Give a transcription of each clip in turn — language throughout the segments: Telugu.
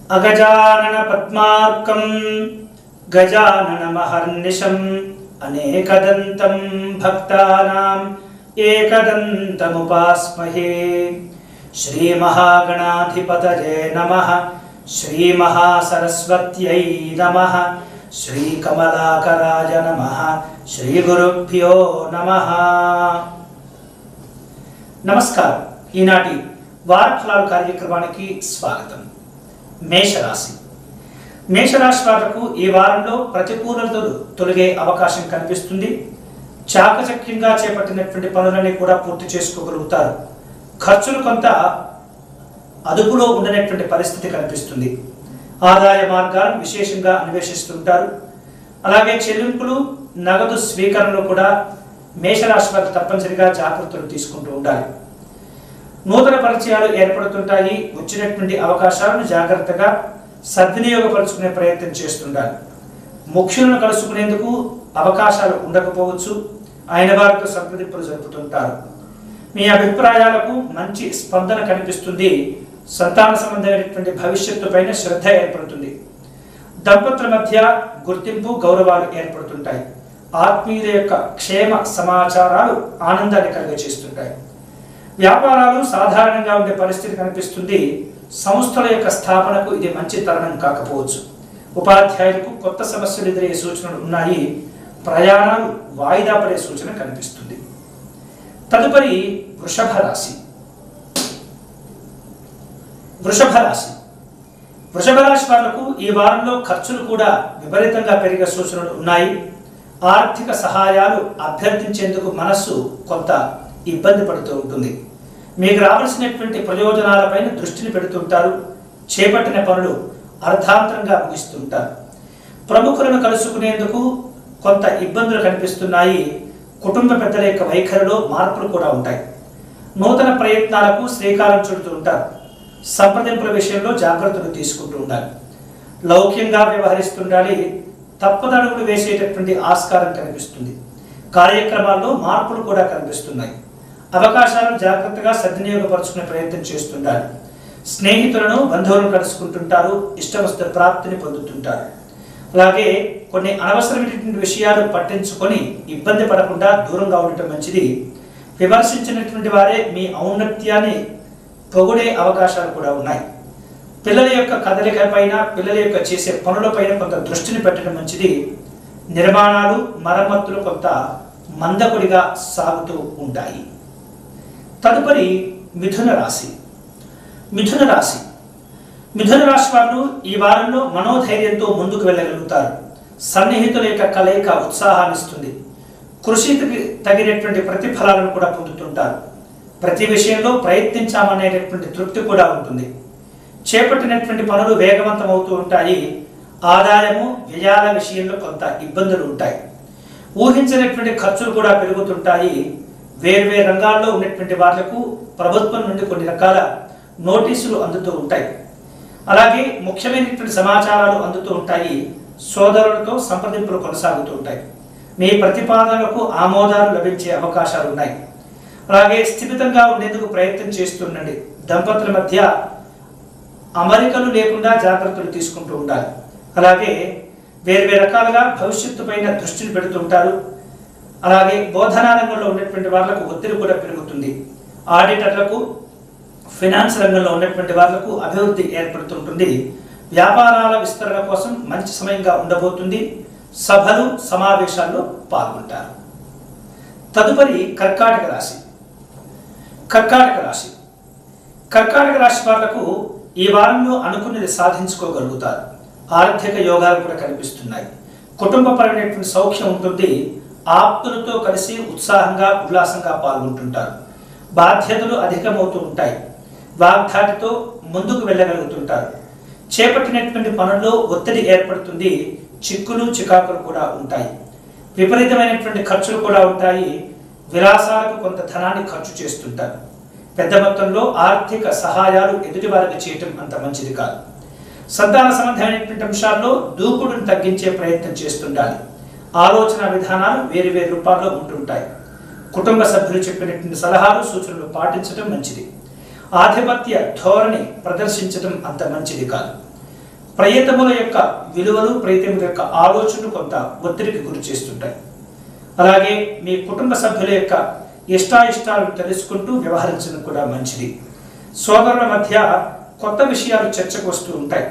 अगजानन पद्मार्कं गजाननमहर्निशम् अनेकदन्तं भक्तानां एकदन्तमुपास्महे। श्रीमहागणाधिपतये नमः। श्रीमहासरस्वत्यै नमः। श्रीकमलाकराय नमः। श्रीगुरुभ्यो नमः। नमस्कार। ఈనాటి వారఫలాలు కార్యక్రమానికి స్వాగతం। మేషరాశి వాళ్లకు ఈ వారంలో ప్రతికూలతలు తొలగే అవకాశం కనిపిస్తుంది। చాకచక్యంగా చేపట్టినటువంటి పనులని కూడా పూర్తి చేసుకోగలుగుతారు। ఖర్చులు కొంత అదుపులో ఉండనటువంటి పరిస్థితి కనిపిస్తుంది। ఆదాయ మార్గాలను విశేషంగా అన్వేషిస్తుంటారు। అలాగే చెల్లింపులు నగదు స్వీకరణలో కూడా మేషరాశి వారు తప్పనిసరిగా జాగ్రత్తలు తీసుకుంటూ ఉండాలి। నూతన పరిచయాలు ఏర్పడుతుంటాయి। వచ్చినటువంటి అవకాశాలను జాగ్రత్తగా సద్వినియోగపరుచుకునే ప్రయత్నం చేస్తుండాలి। ముఖ్యులను కలుసుకునేందుకు అవకాశాలు ఉండకపోవచ్చు, ఆయన వారితో సంప్రదింపులు జరుపుతుంటారు। మీ అభిప్రాయాలకు మంచి స్పందన కనిపిస్తుంది। సంతాన సంబంధమైనటువంటి భవిష్యత్తు పైన శ్రద్ధ ఏర్పడుతుంది। దంపతుల మధ్య గుర్తింపు గౌరవాలు ఏర్పడుతుంటాయి। ఆత్మీయుల యొక్క క్షేమ సమాచారాలు ఆనందాన్ని కలిగజేస్తుంటాయి। వ్యాపారాలు సాధారణంగా ఉండే పరిస్థితి కనిపిస్తుంది। సంస్థల యొక్క స్థాపనకు ఇది మంచి తరుణం కాకపోవచ్చు। ఉపాధ్యాయులకు కొత్త సమస్యలు ఎదురయ్యే సూచనలు ఉన్నాయి। ప్రయాణాలు వాయిదా పడే సూచన కనిపిస్తుంది। తదుపరి వృషభ రాశి వాళ్లకు ఈ వారంలో ఖర్చులు కూడా విపరీతంగా పెరిగే సూచనలు ఉన్నాయి। ఆర్థిక సహాయాలు అభ్యర్థించేందుకు మనస్సు కొంత ఇబ్బంది పడుతూ ఉంటుంది। మీకు రావాల్సినటువంటి ప్రయోజనాలపైన దృష్టిని పెడుతుంటారు। చేపట్టిన పనులు అర్థాంతరంగా ముగిస్తుంటారు। ప్రముఖులను కలుసుకునేందుకు కొంత ఇబ్బందులు కనిపిస్తున్నాయి। కుటుంబ పెద్దల యొక్క వైఖరిలో మార్పులు కూడా ఉంటాయి। నూతన ప్రయత్నాలకు శ్రీకారం చుడుతూ ఉంటారు। సంప్రదింపుల విషయంలో జాగ్రత్తలు తీసుకుంటూ ఉండాలి। లౌక్యంగా వ్యవహరిస్తుండాలి। తప్పదడుగులు వేసేటటువంటి ఆస్కారం కనిపిస్తుంది। కార్యక్రమాల్లో మార్పులు కూడా కనిపిస్తున్నాయి। అవకాశాలను జాగ్రత్తగా సద్వినియోగపరుచుకునే ప్రయత్నం చేస్తుండాలి। స్నేహితులను బంధువులను కలుసుకుంటుంటారు। ఇష్టవస్తు ప్రాప్తిని పొందుతుంటారు। అలాగే కొన్ని అనవసరమైనటువంటి విషయాలు పట్టించుకొని ఇబ్బంది పడకుండా దూరంగా ఉండటం మంచిది। విమర్శించినటువంటి వారే మీ ఔన్నత్యాన్ని పొగిడే అవకాశాలు కూడా ఉన్నాయి। పిల్లల యొక్క కదలిక పైన, పిల్లల యొక్క చేసే పనులపైన కొంత దృష్టిని పెట్టడం మంచిది। నిర్మాణాలు మరమ్మతులు కొంత మందకొడిగా సాగుతూ ఉంటాయి। తదుపరి మిథున రాశి వారు ఈ వారంలో మనోధైర్యంతో ముందుకు వెళ్ళగలుగుతారు। సన్నిహితుల యొక్క కలయిక ఉత్సాహాన్నిస్తుంది। కృషికి తగినటువంటి ప్రతిఫలాలను కూడా పొందుతుంటారు। ప్రతి విషయంలో ప్రయత్నించామనేటటువంటి తృప్తి కూడా ఉంటుంది। చేపట్టినటువంటి పనులు వేగవంతం అవుతూ ఉంటాయి। ఆదాయము వ్యయాల విషయంలో కొంత ఇబ్బందులు ఉంటాయి। ఊహించినటువంటి ఖర్చులు కూడా పెరుగుతుంటాయి। వేర్వేరు రంగాల్లో ఉన్నటువంటి వాళ్లకు ప్రభుత్వం నుండి కొన్ని రకాల నోటీసులు అందుతూ ఉంటాయి। అలాగే ముఖ్యమైనటువంటి సమాచారాలు అందుతూ ఉంటాయి। సోదరులతో సంప్రదింపులు కొనసాగుతూ ఉంటాయి। మీ ప్రతిపాదనలకు ఆమోదాలు లభించే అవకాశాలు ఉన్నాయి। అలాగే స్థిమితంగా ఉండేందుకు ప్రయత్నం చేస్తుండండి। దంపతుల మధ్య అమరికలు లేకుండా జాగ్రత్తలు తీసుకుంటూ ఉండాలి। అలాగే వేర్వేరు రకాలుగా భవిష్యత్తు పైన దృష్టిని పెడుతుంటారు। అలాగే బోధనా రంగంలో ఉన్నటువంటి వాళ్లకు ఒత్తిడి కూడా పెరుగుతుంది। ఆడిటర్లకు, ఫైనాన్స్ రంగంలో ఉన్నటువంటి వాళ్లకు అభివృద్ధి ఏర్పడుతుంటుంది। వ్యాపారాల విస్తరణ కోసం మంచి సమయంగా ఉండబోతుంది। సభలు సమావేశాల్లో పాల్గొంటారు। తదుపరి కర్కాటక రాశి వాళ్లకు ఈ వారంలో అనుకున్నది సాధించుకోగలుగుతారు। ఆర్థిక యోగాలు కూడా కనిపిస్తున్నాయి। కుటుంబపరమైనటువంటి సౌఖ్యం ఉంటుంది। ఆప్తులతో కలిసి ఉత్సాహంగా ఉల్లాసంగా పాల్గొంటుంటారు। బాధ్యతలు అధికమవుతూ ఉంటాయి। వాగ్దాటితో ముందుకు వెళ్ళగలుగుతుంటారు। చేపట్టినటువంటి పనుల్లో ఒత్తిడి ఏర్పడుతుంది। చిక్కులు చికాకులు కూడా ఉంటాయి। విపరీతమైనటువంటి ఖర్చులు కూడా ఉంటాయి। విలాసాలకు కొంత ధనాన్ని ఖర్చు చేస్తుంటారు। పెద్ద మొత్తంలో ఆర్థిక సహాయాలు ఎదుటి వారికి చేయటం అంత మంచిది కాదు। సంతాన సంబంధమైనటువంటి అంశాల్లో దూకుడును తగ్గించే ప్రయత్నం చేస్తుండాలి। ఆలోచన విధానాలు వేరు వేరు రూపాల్లో ఉంటుంటాయి। కుటుంబ సభ్యులు చెప్పినటువంటి సలహాలు సూచనలు పాటించడం మంచిది। ఆధిపత్య ధోరణి ప్రదర్శించడం అంత మంచిది కాదు। ప్రయత్నముల యొక్క విలువలు, ప్రయత్నముల యొక్క ఆలోచనలు కొంత ఒత్తిడికి గురి చేస్తుంటాయి. అలాగే మీ కుటుంబ సభ్యుల యొక్క ఇష్టాయిష్టాలను తెలుసుకుంటూ వ్యవహరించడం కూడా మంచిది. సోదరుల మధ్య కొత్త విషయాలు చర్చకు వస్తూ ఉంటాయి.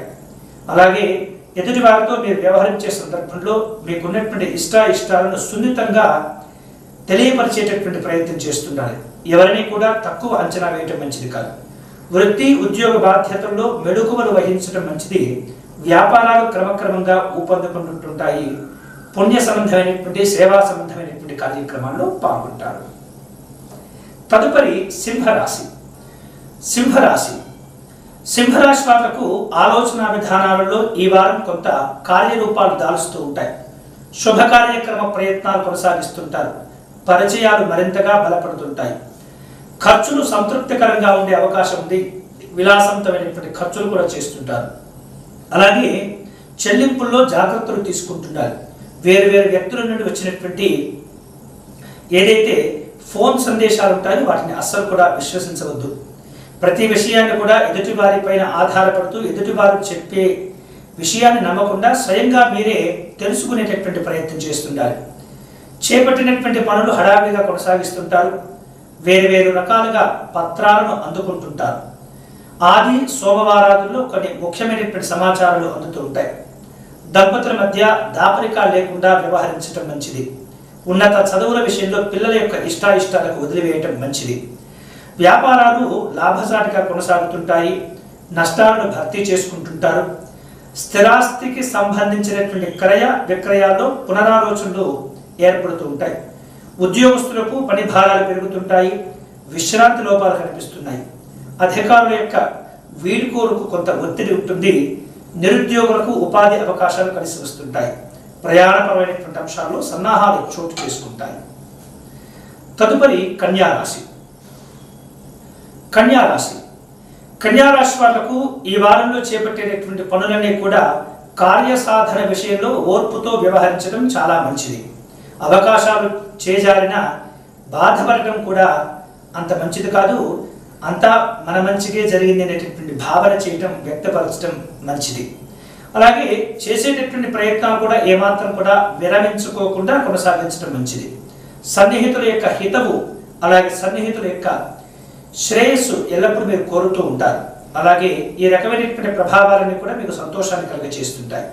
అలాగే ఎదుటి వారితో మీరు వ్యవహరించే సందర్భంలో మీకున్నటువంటి ఇష్టాయిష్టాలను సున్నితంగా తెలియపరిచేటటువంటి ప్రయత్నం చేస్తున్నారు. ఎవరిని కూడా తక్కువ అంచనా వేయటం మంచిది కాదు. వృత్తి ఉద్యోగ బాధ్యతల్లో మెళుకువలు వహించడం మంచిది. వ్యాపారాలు క్రమక్రమంగా ఊపందుకుంటుంటాయి. పుణ్య సంబంధమైనటువంటి, సేవా సంబంధమైనటువంటి కార్యక్రమాల్లో పాల్గొంటారు. తదుపరి సింహరాశి. సింహరాశి వాళ్లకు ఆలోచన విధానాలలో ఈ వారం కొంత కార్యరూపాలు దాలుస్తూ ఉంటాయి. శుభ కార్యక్రమ ప్రయత్నాలు కొనసాగిస్తుంటారు. పరిచయాలు మరింతగా బలపడుతుంటాయి. ఖర్చులు సంతృప్తికరంగా ఉండే అవకాశం ఉంది. విలాసవంతమైనటువంటి ఖర్చులు కూడా చేస్తుంటారు. అలాగే చెల్లింపుల్లో జాగ్రత్తలు తీసుకుంటున్నారు. వేరు వ్యక్తుల నుండి వచ్చినటువంటి ఏదైతే ఫోన్ సందేశాలు ఉంటాయో వాటిని అస్సలు కూడా విశ్వసించవద్దు. ప్రతి విషయాన్ని కూడా ఎదుటి వారి పైన ఆధారపడుతూ ఎదుటివారు చెప్పే విషయాన్ని నమ్మకుండా స్వయంగా మీరే తెలుసుకునేటటువంటి ప్రయత్నం చేస్తుండాలి. చేపట్టినటువంటి పనులు హడావిడిగా కొనసాగిస్తుంటారు. వేరు రకాలుగా పత్రాలను అందుకుంటుంటారు. ఆది సోమవారాదుల్లో కొన్ని ముఖ్యమైనటువంటి సమాచారాలు అందుతూ ఉంటాయి. దంపతుల మధ్య దాపరికాలు లేకుండా వ్యవహరించడం మంచిది. ఉన్నత చదువుల విషయంలో పిల్లల యొక్క ఇష్టాయిష్టాలకు వదిలివేయటం మంచిది. వ్యాపారాలు లాభసాటిగా కొనసాగుతుంటాయి. నష్టాలను భర్తీ చేసుకుంటుంటారు. స్థిరాస్తికి సంబంధించినటువంటి క్రయ విక్రయాల్లో పునరాలోచనలు ఏర్పడుతూ ఉంటాయి. ఉద్యోగస్తులకు పని భారాలు పెరుగుతుంటాయి. విశ్రాంతి లోపాలు కనిపిస్తున్నాయి. అధికారుల యొక్క వీడ్కోలుకు కొంత ఒత్తిడి ఉంటుంది. నిరుద్యోగులకు ఉపాధి అవకాశాలు కలిసి వస్తుంటాయి. ప్రయాణపరమైనటువంటి అంశాల్లో సన్నాహాలు చోటు చేసుకుంటాయి. తదుపరి కన్యారాశి వాళ్లకు ఈ వారంలో చేపట్టేటటువంటి పనులన్నీ కూడా కార్యసాధన విషయంలో ఓర్పుతో వ్యవహరించడం చాలా మంచిది. అవకాశాలు చేజారిన బాధపడటం కూడా అంత మంచిది కాదు. అంతా మన మంచిగా జరిగింది అనేటటువంటి భావన చేయటం, వ్యక్తపరచడం మంచిది. అలాగే చేసేటటువంటి ప్రయత్నాలు కూడా ఏమాత్రం కూడా విరమించుకోకుండా కొనసాగించడం మంచిది. సన్నిహితుల యొక్క హితవు, అలాగే సన్నిహితుల యొక్క శ్రేయస్సు ఎల్లప్పుడూ మీరు కోరుతూ ఉంటారు. అలాగే ఈ రకమైనటువంటి ప్రభావాలన్నీ కూడా మీకు సంతోషాన్ని కలిగజేస్తుంటాయి.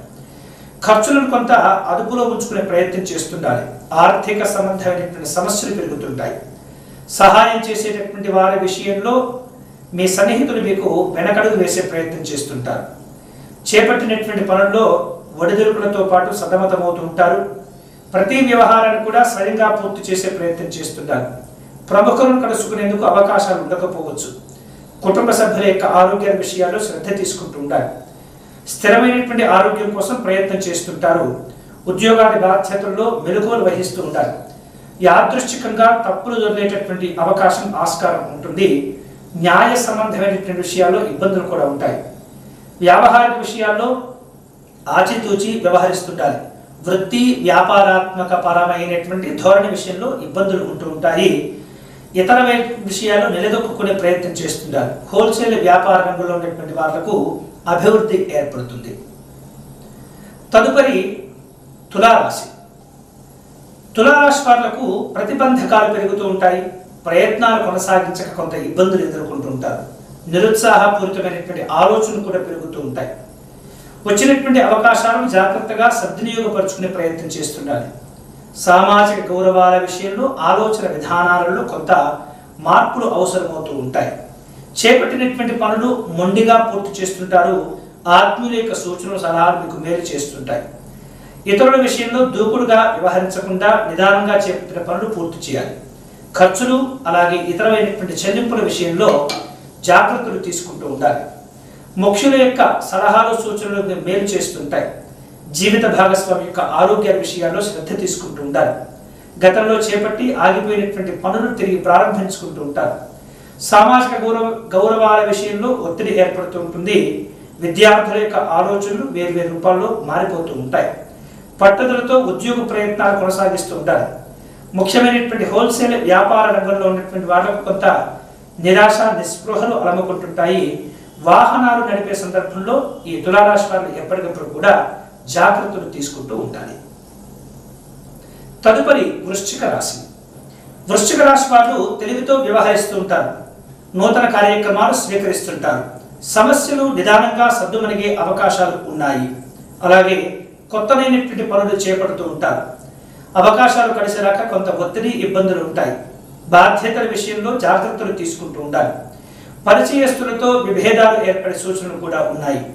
ఖర్చులను కొంత అదుపులో ఉంచుకునే ప్రయత్నం చేస్తుండాలి. ఆర్థిక సంబంధమైనటువంటి సమస్యలు పెరుగుతుంటాయి. సహాయం చేసేటటువంటి వారి విషయంలో మీ సన్నిహితులు మీకు వెనకడుగు వేసే ప్రయత్నం చేస్తుంటారు. చేపట్టినటువంటి పనుల్లో ఒడిదుడుకులతో పాటు సతమతమవుతుంటారు. ప్రతి వ్యవహారాన్ని కూడా స్వయంగా పూర్తి చేసే ప్రయత్నం చేస్తుంటారు. ప్రముఖులను కలుసుకునేందుకు అవకాశాలు ఉండకపోవచ్చు. కుటుంబ సభ్యుల యొక్క ఆరోగ్య విషయాల్లో శ్రద్ధ తీసుకుంటూ ఉండాలి. స్థిరమైనటువంటి ఆరోగ్యం కోసం ప్రయత్నం చేస్తుంటారు. ఉద్యోగాది బాధ్యతల్లో మెలకువలు వహిస్తూ ఉండాలి. యాదృశ్చికంగా తప్పులు దొరికేటటువంటి అవకాశం, ఆస్కారం ఉంటుంది. న్యాయ సంబంధమైనటువంటి విషయాల్లో ఇబ్బందులు కూడా ఉంటాయి. వ్యావహారిక విషయాల్లో ఆచితూచి వ్యవహరిస్తుండాలి. వృత్తి వ్యాపారాత్మక పరమైనటువంటి ధోరణి విషయంలో ఇబ్బందులు ఉంటూ ఉంటాయి. ఇతర విషయాల్లో నిలదొక్కునే ప్రయత్నం చేస్తుంటారు. హోల్సేల్ వ్యాపార రంగంలో ఉన్నటువంటి వాళ్లకు అభివృద్ధి ఏర్పడుతుంది. తదుపరి తులారాశి వాళ్లకు ప్రతిబంధకాలు పెరుగుతూ ఉంటాయి. ప్రయత్నాలు కొనసాగించక కొంత ఇబ్బందులు ఎదుర్కొంటూ ఉంటారు. నిరుత్సాహపూరితమైనటువంటి ఆలోచనలు కూడా పెరుగుతూ ఉంటాయి. వచ్చినటువంటి అవకాశాలను జాగ్రత్తగా సద్వినియోగపరుచుకునే ప్రయత్నం చేస్తుండాలి. సామాజిక గౌరవాల విషయంలో ఆలోచన విధానాలలో కొంత మార్పులు అవసరమవుతూ ఉంటాయి. చేపట్టినటువంటి పనులు మొండిగా పూర్తి చేస్తుంటారు. ఆత్మీయుల యొక్క సూచనలు, సలహాలు మీకు మేలు చేస్తుంటాయి. ఇతరుల విషయంలో దూకుడుగా వ్యవహరించకుండా నిదానంగా చేపట్టిన పనులు పూర్తి చేయాలి. ఖర్చులు అలాగే ఇతరమైనటువంటి చెల్లింపుల విషయంలో జాగ్రత్తలు తీసుకుంటూ ఉండాలి. ముఖ్యుల యొక్క సలహాలు, సూచనలు మేలు చేస్తుంటాయి. జీవిత భాగస్వామి యొక్క ఆరోగ్య విషయాల్లో శ్రద్ధ తీసుకుంటూ ఉండాలి. గతంలో చేపట్టి ఆగిపోయినటువంటి పనులు తిరిగి ప్రారంభించుకుంటూ ఉంటారు. సామాజిక గౌరవాల విషయంలో ఒత్తిడి ఏర్పడుతూ ఉంటుంది. విద్యార్థుల యొక్క ఆలోచనలు వేరు రూపాల్లో మారిపోతూ ఉంటాయి. పట్టుదలతో ఉద్యోగ ప్రయత్నాలు కొనసాగిస్తూ ఉంటారు. ముఖ్యమైనటువంటి హోల్సేల్ వ్యాపార రంగంలో ఉన్నటువంటి వాళ్ళకు కొంత నిరాశ, నిస్పృహలు అలముకుంటుంటాయి. వాహనాలు నడిపే సందర్భంలో ఈ తులారాశి వారు ఎప్పటికప్పుడు కూడా జాగ్రత్తలు తీసుకుంటూ ఉండాలి. తదుపరి వృశ్చిక రాశి. వృశ్చిక రాశి వారు తెలివితో వ్యవహరిస్తూ ఉంటారు. నూతన కార్యక్రమాలు స్వీకరిస్తుంటారు. సమస్యలు నిదానంగా సద్దుమణిగే అవకాశాలు ఉన్నాయి. అలాగే కొత్తదైనటువంటి పనులు చేపడుతూ ఉంటారు. అవకాశాలు కలిసిరాక కొంత ఒత్తిడి, ఇబ్బందులు ఉంటాయి. బాధ్యతల విషయంలో జాగ్రత్తలు తీసుకుంటూ ఉండాలి. పరిచయస్తులతో విభేదాలు ఏర్పడే సూచనలు కూడా ఉన్నాయి.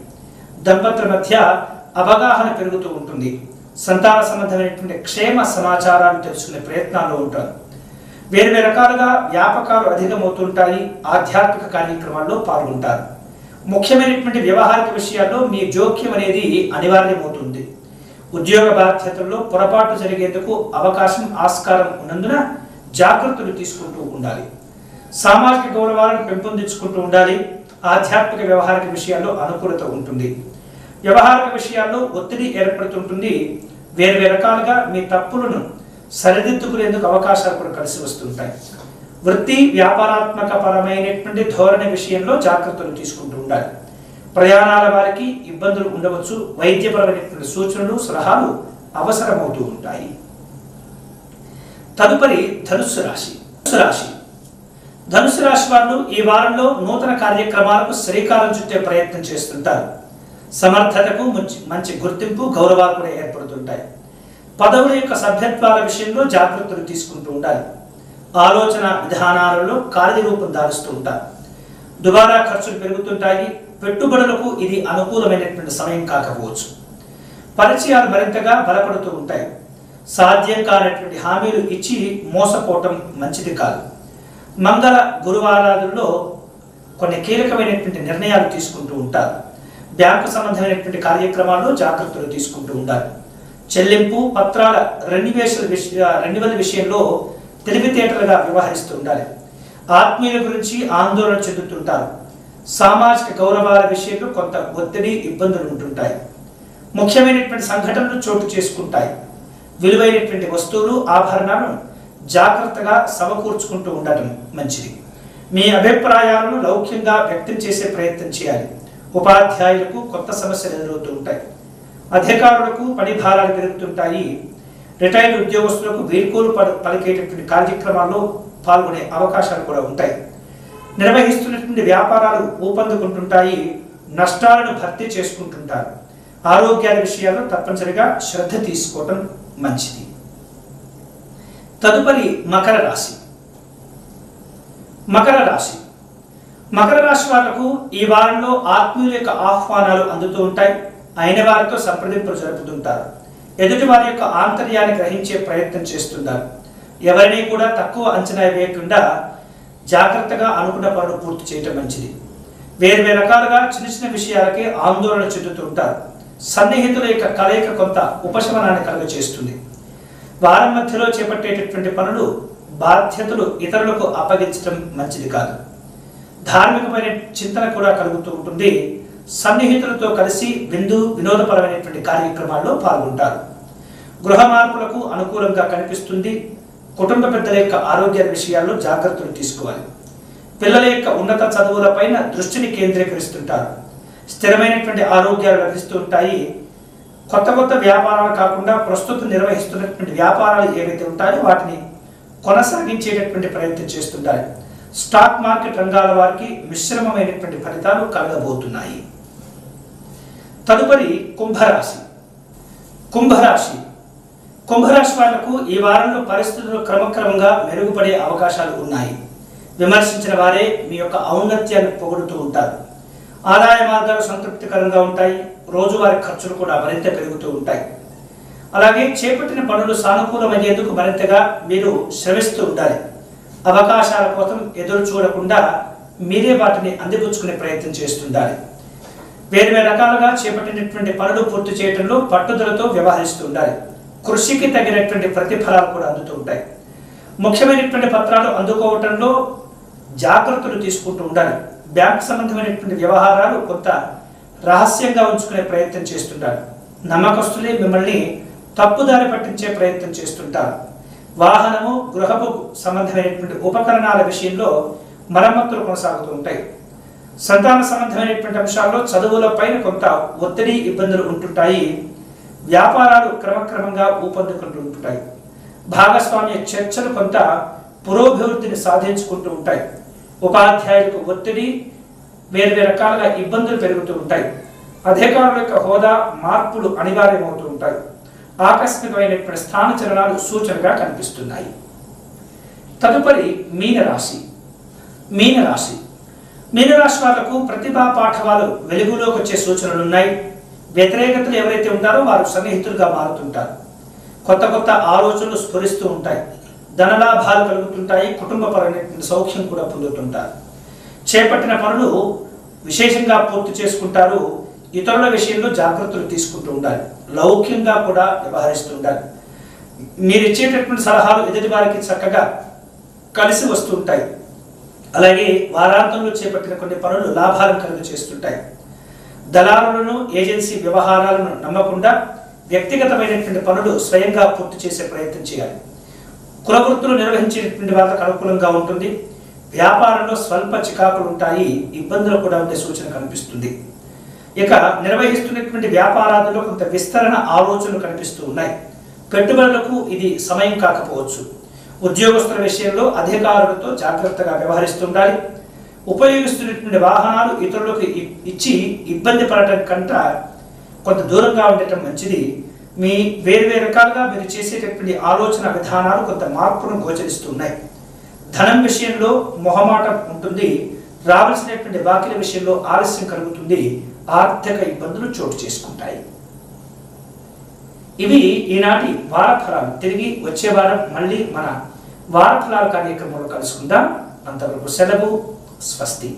దంపతుల మధ్య అవగాహన పెరుగుతూ ఉంటుంది. సంతాన సంబంధమైనటువంటి క్షేమ సమాచారాన్ని తెలుసుకునే ప్రయత్నాల్లో ఉంటారు. వేరు రకాలుగా వ్యాపకాలు అధికమవుతుంటాయి. ఆధ్యాత్మిక కార్యక్రమాల్లో పాల్గొంటారు. ముఖ్యమైనటువంటి వ్యవహారిక విషయాల్లో మీ జోక్యం అనేది అనివార్యమవుతుంది. ఉద్యోగ బాధ్యతల్లో పొరపాటు జరిగేందుకు అవకాశం, ఆస్కారం ఉన్నందున జాగ్రత్తలు తీసుకుంటూ ఉండాలి. సామాజిక గౌరవాలను పెంపొందించుకుంటూ ఉండాలి. ఆధ్యాత్మిక వ్యవహారిక విషయాల్లో అనుకూలత ఉంటుంది. వ్యవహారిక విషయాల్లో ఒత్తిడి ఏర్పడుతుంటుంది. వేరు రకాలుగా మీ తప్పులను సరిదిద్దుకునేందుకు అవకాశాలు కూడా కలిసి వస్తుంటాయి. వృత్తి, వ్యాపారాత్మక పరమైనటువంటి ధోరణి విషయంలో జాగ్రత్తలు తీసుకుంటూ ఉండాలి. ప్రయాణాల వారికి ఇబ్బందులు ఉండవచ్చు. వైద్యపరమైనటువంటి సూచనలు, సలహాలు అవసరమవుతూ ఉంటాయి. తదుపరి ధనుస్సు రాశి. ధనుసు రాశి వారు ఈ వారంలో నూతన కార్యక్రమాలకు శ్రీకారం చుట్టే ప్రయత్నం చేస్తుంటారు. సమర్థతకు మంచి గుర్తింపు, గౌరవాలు కూడా ఏర్పడుతుంటాయి. పదవుల యొక్క సభ్యత్వాల విషయంలో జాగ్రత్తలు తీసుకుంటూ ఉండాలి. ఆలోచన విధానాలలో కార్యరూపం దాలుస్తూ ఉంటారు. దుబారా ఖర్చులు పెరుగుతుంటాయి. పెట్టుబడులకు ఇది అనుకూలమైనటువంటి సమయం కాకపోవచ్చు. పరిచయాలు మరింతగా బలపడుతూ ఉంటాయి. సాధ్యం కానటువంటి హామీలు ఇచ్చి మోసపోవటం మంచిది కాదు. మంగళ, గురువారాలలో కొన్ని కీలకమైనటువంటి నిర్ణయాలు తీసుకుంటూ ఉంటారు. బ్యాంకు సంబంధమైనటువంటి కార్యక్రమాల్లో జాగ్రత్తలు తీసుకుంటూ ఉండాలి. చెల్లింపు పత్రాల రెన్యువల్ విషయంలో తెలివితేటలుగా వ్యవహరిస్తూ ఉండాలి. ఆత్మీయుల గురించి ఆందోళన చెందుతుంటారు. సామాజిక గౌరవాల విషయంలో కొంత ఒత్తిడి, ఇబ్బందులు ఉంటుంటాయి. ముఖ్యమైనటువంటి సంఘటనలు చోటు చేసుకుంటాయి. విలువైనటువంటి వస్తువులు, ఆభరణాలను జాగ్రత్తగా సమకూర్చుకుంటూ ఉండటం మంచిది. మీ అభిప్రాయాలను లౌక్యంగా వ్యక్తం చేసే ప్రయత్నం చేయాలి. ఉపాధ్యాయులకు కొత్త సమస్యలు ఎదురవుతూ ఉంటాయి. అధికారులకు పని భారాలు పెరుగుతుంటాయి. రిటైర్డ్ ఉద్యోగస్తులకు వీడ్కోలు పలికేటటువంటి కార్యక్రమాల్లో పాల్గొనే అవకాశాలు కూడా ఉంటాయి. నిర్వహిస్తున్నటువంటి వ్యాపారాలు ఊపందుకుంటుంటాయి. నష్టాలను భర్తీ చేసుకుంటుంటారు. ఆరోగ్యాల విషయాల్లో తప్పనిసరిగా శ్రద్ధ తీసుకోవటం మంచిది. తదుపరి మకర రాశి. మకర రాశి వాళ్లకు ఈ వారంలో ఆత్మీయుల యొక్క ఆహ్వానాలు అందుతూ ఉంటాయి. అయిన వారితో సంప్రదింపులు జరుపుతుంటారు. ఎదుటి వారి యొక్క ఆంతర్యాన్ని గ్రహించే ప్రయత్నం చేస్తున్నారు. ఎవరిని కూడా తక్కువ అంచనా వేయకుండా జాగ్రత్తగా అనుకున్న పనులు పూర్తి చేయటం మంచిది. వేరు రకాలుగా చిన్న విషయాలకే ఆందోళన చెందుతుంటారు. సన్నిహితుల యొక్క కలయిక కొంత ఉపశమనాన్ని కలుగజేస్తుంది. వారం మధ్యలో చేపట్టేటటువంటి పనులు, బాధ్యతలు ఇతరులకు అప్పగించడం మంచిది కాదు. ధార్మికమైన చింతన కూడా కలుగుతూ ఉంటుంది. సన్నిహితులతో కలిసి వినోదపరమైనటువంటి కార్యక్రమాల్లో పాల్గొంటారు. గృహ మార్పులకు అనుకూలంగా కనిపిస్తుంది. కుటుంబ పెద్దల యొక్క ఆరోగ్య విషయాల్లో జాగ్రత్తలు తీసుకోవాలి. పిల్లల యొక్క ఉన్నత చదువులపైన దృష్టిని కేంద్రీకరిస్తుంటారు. స్థిరమైనటువంటి ఆరోగ్యాలు లభిస్తూ ఉంటాయి. కొత్త వ్యాపారాలు కాకుండా ప్రస్తుతం నిర్వహిస్తున్నటువంటి వ్యాపారాలు ఏవైతే ఉంటాయో వాటిని కొనసాగించేటటువంటి ప్రయత్నం చేస్తుంటారు. స్టాక్ మార్కెట్ రంగాల వారికి మిశ్రమమైనటువంటి ఫలితాలు కలగబోతున్నాయి. తదుపరి కుంభరాశి వాళ్లకు ఈ వారంలో పరిస్థితులు క్రమక్రమంగా మెరుగుపడే అవకాశాలు ఉన్నాయి. విమర్శించిన వారే మీ యొక్క ఔన్నత్యాన్ని పొగుడుతూ ఉంటారు. ఆదాయ మార్గాలు సంతృప్తికరంగా ఉంటాయి. రోజువారీ ఖర్చులు కూడా మరింత పెరుగుతూ ఉంటాయి. అలాగే చేపట్టిన పనులు సానుకూలమయ్యేందుకు మరింతగా మీరు శ్రమిస్తూ ఉండాలి. అవకాశాల కోసం ఎదురు చూడకుండా మీరే వాటిని అందిపుచ్చుకునే ప్రయత్నం చేస్తుండాలి. వేరు రకాలుగా చేపట్టినటువంటి పనులు పూర్తి చేయడంలో పట్టుదలతో వ్యవహరిస్తూ ఉండాలి. కృషికి తగినటువంటి ప్రతిఫలాలు కూడా అందుతూ ఉంటాయి. ముఖ్యమైనటువంటి పత్రాలు అందుకోవటంలో జాగ్రత్తలు తీసుకుంటూ ఉండాలి. బ్యాంకు సంబంధమైనటువంటి వ్యవహారాలు కొంత రహస్యంగా ఉంచుకునే ప్రయత్నం చేస్తుంటారు. నమ్మకస్తులే మిమ్మల్ని తప్పుదారి పట్టించే ప్రయత్నం చేస్తుంటారు. వాహనము, గృహపు సంబంధమైనటువంటి ఉపకరణాల విషయంలో మరమ్మతులు కొనసాగుతూ ఉంటాయి. సంతాన సంబంధమైనటువంటి అంశాల్లో చదువుల పైన కొంత ఒత్తిడి ఇబ్బందులు ఉంటుంటాయి. వ్యాపారాలు క్రమక్రమంగా ఊపందుకుంటూ ఉంటుంటాయి. భాగస్వామ్య చర్చలు కొంత పురోభివృద్ధిని సాధించుకుంటూ ఉంటాయి. ఉపాధ్యాయులకు ఒత్తిడి, వేరు రకాలుగా ఇబ్బందులు పెరుగుతూ ఉంటాయి. అధికారుల యొక్క హోదా మార్పులు అనివార్యమవుతూ ఉంటాయి. ఆకస్మికమైనటువంటి స్థాన చలనాలు సూచనగా కనిపిస్తున్నాయి. తదుపరి మీనరాశి. మీనరాశి వాళ్లకు ప్రతిభా పాఠవాలు వెలుగులోకి వచ్చే సూచనలు ఉన్నాయి. వ్యతిరేకతలు ఎవరైతే ఉంటారో వారు సన్నిహితులుగా మారుతుంటారు. కొత్త కొత్త ఆలోచనలు స్ఫురిస్తూ ఉంటాయి. ధనలాభాలు కలుగుతుంటాయి. కుటుంబపరమైన సౌఖ్యం కూడా పొందుతుంటారు. చేపట్టిన పనులు విశేషంగా పూర్తి చేసుకుంటారు. ఇతరుల విషయంలో జాగ్రత్తలు తీసుకుంటూ ఉండాలి. లౌక్యంగా కూడా వ్యవహరిస్తూ ఉండాలి. మీరు ఇచ్చేటటువంటి సలహాలు ఎదుటి వారికి చక్కగా కలిసి వస్తుంటాయి. అలాగే వారాంతంలో చేపట్టిన కొన్ని పనులు లాభాలను కలుగు చేస్తుంటాయి. దళారులను, ఏజెన్సీ వ్యవహారాలను నమ్మకుండా వ్యక్తిగతమైనటువంటి పనులు స్వయంగా పూర్తి చేసే ప్రయత్నం చేయాలి. కులవృత్తులు నిర్వహించేటువంటి వాళ్ళకు అనుకూలంగా ఉంటుంది. వ్యాపారంలో స్వల్ప చికాకులు ఉంటాయి. ఇబ్బందులు కూడా ఉండే సూచన కనిపిస్తుంది. ఇక నిర్వహిస్తున్నటువంటి వ్యాపారాలలో కొంత విస్తరణ ఆలోచనలు కనిపిస్తూ ఉన్నాయి. పెట్టుబడులకు ఇది సమయం కాకపోవచ్చు. ఉద్యోగస్తుల విషయంలో అధికారులతో జాగ్రత్తగా వ్యవహరిస్తుండాలి. ఉపయోగిస్తున్నటువంటి వాహనాలు ఇతరులకు ఇచ్చి ఇబ్బంది పడటం కంటే కొంత దూరంగా ఉండటం మంచిది. మీ వేరు రకాలుగా మీరు చేసేటటువంటి ఆలోచన విధానాలు కొంత మార్పును గోచరిస్తున్నాయి. ధనం విషయంలో మొహమాటం ఉంటుంది. రావాల్సినటువంటి బాకీల విషయంలో ఆలస్యం కలుగుతుంది. ఆర్థిక ఇబ్బందులు చోటు చేసుకుంటాయి. ఇవి ఈనాటి వారఫలాలు. తిరిగి వచ్చే వారం మళ్ళీ మన వారఫలాల కార్యక్రమంలో కలుసుకుందాం. అంతవరకు సెలవు. స్వస్తి.